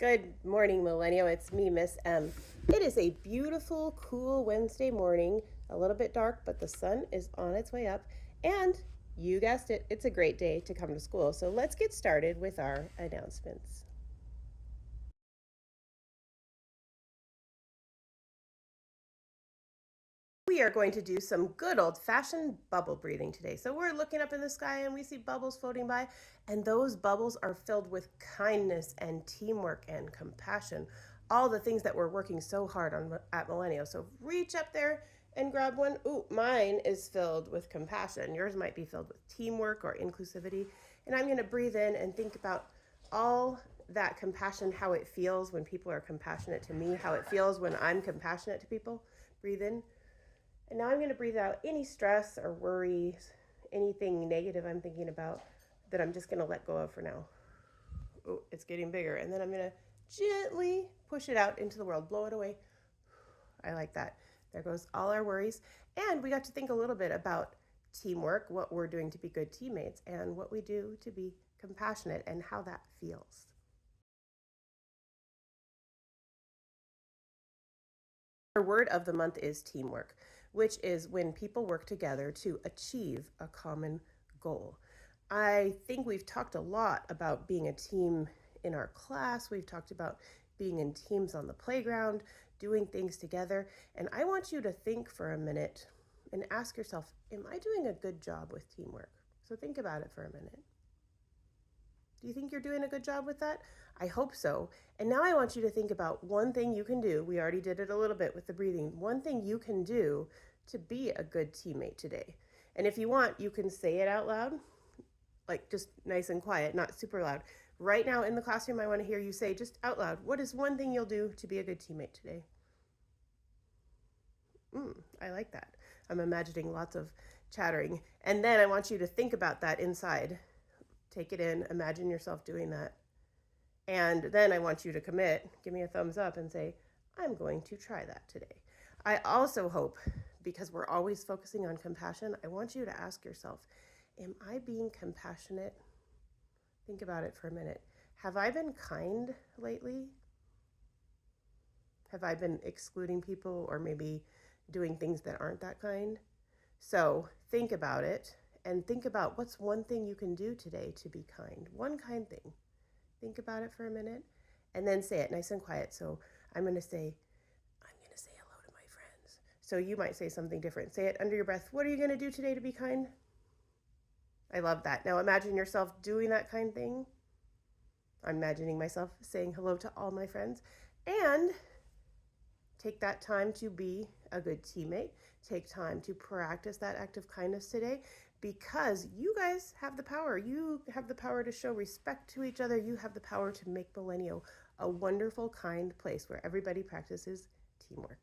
Good morning, Millennial. It's me, Miss M. It is a beautiful, cool Wednesday morning. A little bit dark, but the sun is on its way up. And you guessed it, it's a great day to come to school. So let's get started with our announcements. We are going to do some good old-fashioned bubble breathing today. So we're looking up in the sky and we see bubbles floating by, and those bubbles are filled with kindness and teamwork and compassion, all the things that we're working so hard on at Millennial. So reach up there and grab one. Ooh, mine is filled with compassion. Yours might be filled with teamwork or inclusivity. And I'm going to breathe in and think about all that compassion, how it feels when people are compassionate to me, how it feels when I'm compassionate to people. Breathe in. And now I'm going to breathe out any stress or worries, anything negative I'm thinking about that I'm just going to let go of for now. Oh, it's getting bigger. And then I'm going to gently push it out into the world, blow it away. I like that. There goes all our worries. And we got to think a little bit about teamwork, what we're doing to be good teammates, and what we do to be compassionate and how that feels. Our word of the month is teamwork, which is when people work together to achieve a common goal. I think we've talked a lot about being a team in our class. We've talked about being in teams on the playground, doing things together. And I want you to think for a minute and ask yourself, am I doing a good job with teamwork? So think about it for a minute. Do you think you're doing a good job with that? I hope so. And now I want you to think about one thing you can do. We already did it a little bit with the breathing. One thing you can do to be a good teammate today. And if you want, you can say it out loud, like just nice and quiet, not super loud. Right now in the classroom, I want to hear you say just out loud, what is one thing you'll do to be a good teammate today? I like that. I'm imagining lots of chattering. And then I want you to think about that inside. Take it in, imagine yourself doing that. And then I want you to commit, give me a thumbs up and say, I'm going to try that today. I also hope, because we're always focusing on compassion, I want you to ask yourself, am I being compassionate? Think about it for a minute. Have I been kind lately? Have I been excluding people or maybe doing things that aren't that kind? So think about it and think about what's one thing you can do today to be kind. One kind thing. Think about it for a minute and then say it nice and quiet. So I'm going to say hello to my friends. So you might say something different. Say it under your breath. What are you going to do today to be kind? I love that. Now imagine yourself doing that kind thing. I'm imagining myself saying hello to all my friends, and take that time to be a good teammate. Take time to practice that act of kindness today, because you guys have the power. You have the power to show respect to each other. You have the power to make Millennial a wonderful, kind place where everybody practices teamwork.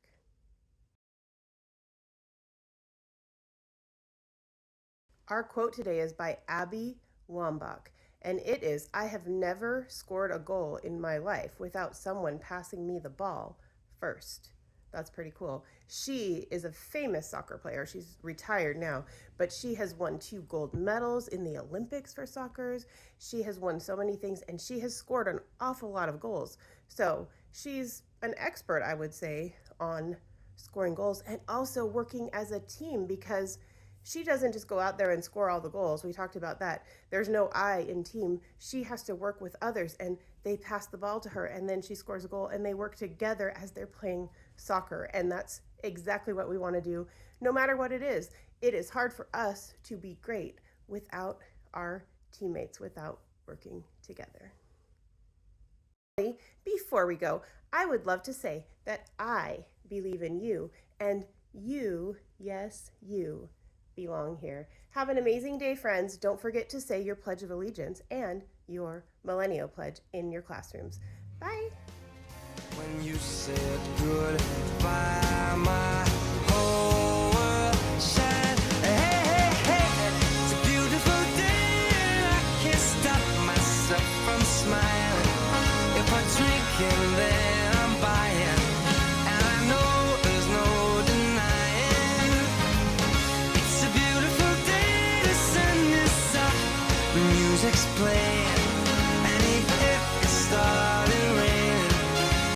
Our quote today is by Abby Wambach, and it is, I have never scored a goal in my life without someone passing me the ball first. That's pretty cool. She is a famous soccer player. She's retired now, but she has won 2 gold medals in the Olympics for soccer. She has won so many things, and she has scored an awful lot of goals. So she's an expert, I would say, on scoring goals and also working as a team, because she doesn't just go out there and score all the goals. We talked about that. There's no I in team. She has to work with others, and they pass the ball to her, and then she scores a goal, and they work together as they're playing soccer. And that's exactly what we want to do, no matter what it is. It is hard for us to be great without our teammates, without working together. Before we go, I would love to say that I believe in you, and you, yes, you, belong here. Have an amazing day, friends. Don't forget to say your Pledge of Allegiance and your Millennial Pledge in your classrooms. Bye. When you said goodbye, my whole world shined. Hey, hey, hey, it's a beautiful day, and I can't stop myself from smiling. If I drink in there, I'm buying, and I know there's no denying. It's a beautiful day, the sun is up, the music's playing.